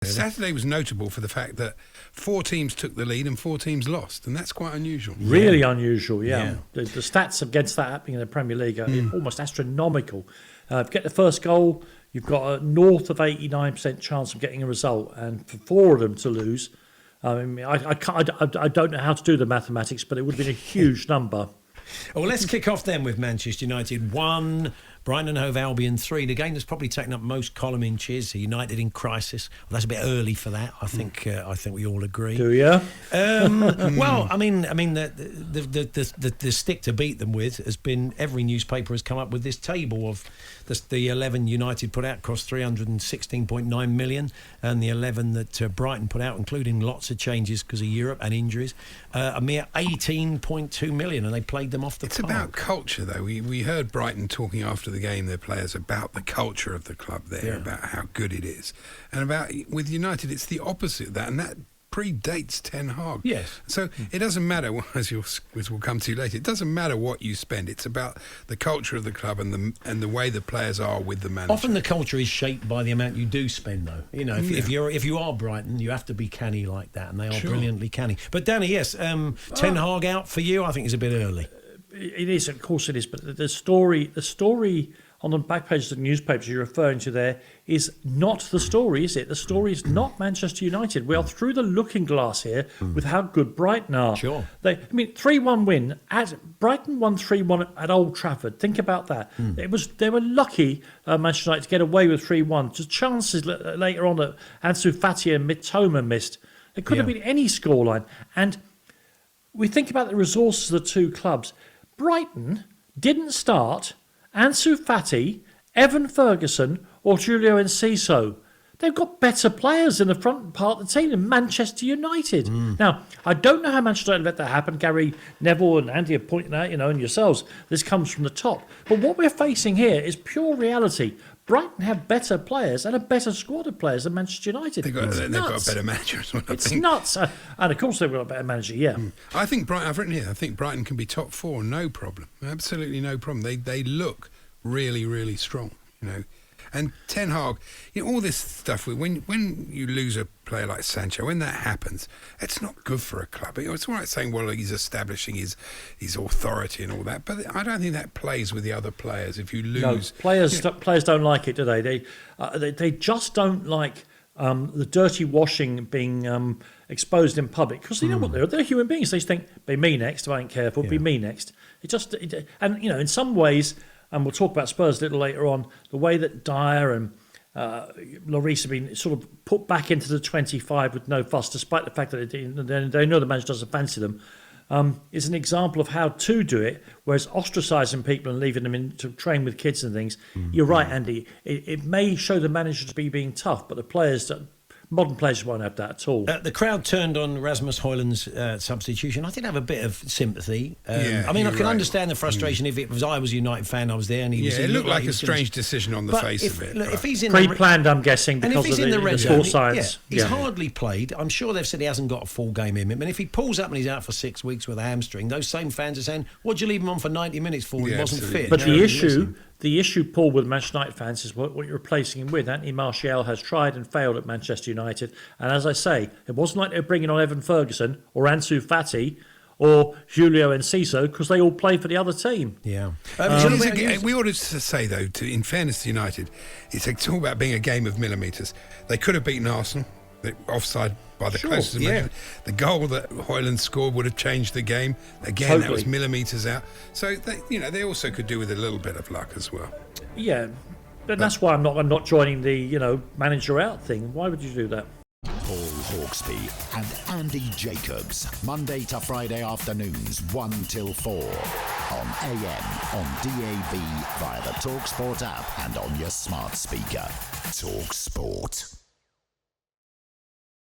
Saturday was notable for the fact that 4 teams took the lead and 4 teams lost, and that's quite unusual. Really unusual, yeah. The stats against that happening in the Premier League are almost astronomical. If you get the first goal, you've got a north of 89% chance of getting a result, and for 4 of them to lose, I mean, I don't know how to do the mathematics, but it would have been a huge number. Well, let's kick off then with Manchester United 1, Brighton and Hove Albion 3. The game that's probably taken up most column inches. United in crisis. Well, that's a bit early for that. I think we all agree. Do you? Well, I mean, the stick to beat them with has been every newspaper has come up with this table of the 11 United put out cost 316.9 million, and the 11 that Brighton put out, including lots of changes because of Europe and injuries, a mere 18.2 million, and they played them off the park. It's about culture, though. We heard Brighton talking after the game, their players, about the culture of the club there, about how good it is. And with United, it's the opposite of that, and that predates Ten Hag. Yes. So it doesn't matter, as we'll come to later, it doesn't matter what you spend. It's about the culture of the club and the way the players are with the manager. Often the culture is shaped by the amount you do spend, though. You know, if you are Brighton, you have to be canny like that, and they are brilliantly canny. But Danny, yes, Ten Hag out for you, I think is a bit early. It is, of course it is, but the story on the back pages of the newspapers you're referring to there is not the story, is it? The story is not Manchester United. We are through the looking glass here with how good Brighton are. Sure. 3-1 win. Brighton won 3-1 at Old Trafford. Think about that. They were lucky, Manchester United, to get away with 3-1. Just chances later on that Ansu Fati and Mitoma missed. It could have been any scoreline. And we think about the resources of the two clubs. Brighton didn't start Ansu Fati, Evan Ferguson or Julio Enciso. They've got better players in the front part of the team than Manchester United. Now, I don't know how Manchester United let that happen. Gary, Neville and Andy have pointed out, and yourselves, this comes from the top. But what we're facing here is pure reality. Brighton have better players and a better squad of players than Manchester United. They've got a better manager as well, I think. It's nuts. And of course they've got a better manager, I think I've written here, I think Brighton can be top 4, no problem. Absolutely no problem. They look really, really strong, And Ten Hag, all this stuff, when you lose a player like Sancho, when that happens, it's not good for a club. It's all right saying, well, he's establishing his authority and all that, but I don't think that plays with the other players if you lose. No, players don't like it, do they? They just don't like the dirty washing being exposed in public, because you know what they're human beings. They just think, be me next, if I ain't careful, be me next. In some ways, and we'll talk about Spurs a little later on, the way that Dyer and Lloris have been sort of put back into the 25 with no fuss, despite the fact that they know the manager doesn't fancy them, is an example of how to do it, whereas ostracising people and leaving them to train with kids and things. You're right, Andy. It may show the manager to be being tough, but the players... Modern players won't have that at all. The crowd turned on Rasmus Højlund's substitution. I did have a bit of sympathy. I can understand the frustration. If I was a United fan, I was there, and it looked like a strange decision on the face of it. Look, if he's in pre-planned, I'm guessing, because and if he's of in the sports science. He's hardly played. I'm sure they've said he hasn't got a full game in him. And if he pulls up and he's out for 6 weeks with a hamstring, those same fans are saying, "What'd you leave him on for 90 minutes for? He wasn't fit." But the issue, Paul, with Manchester United fans is what you're replacing him with. Anthony Martial has tried and failed at Manchester United. And as I say, it wasn't like they were bringing on Evan Ferguson or Ansu Fati or Julio Enciso, because they all play for the other team. Yeah. We ought to say, though, in fairness to United, it's all about being a game of millimetres. They could have beaten Arsenal. Offside by the closest measure. The goal that Højlund scored would have changed the game. Again, that was millimetres out. So they also could do with a little bit of luck as well. Yeah, but that's why I'm not joining the manager out thing. Why would you do that? Paul Hawksbee and Andy Jacobs, Monday to Friday afternoons 1 till 4 on AM, on DAB, via the talkSPORT app and on your smart speaker. talkSPORT.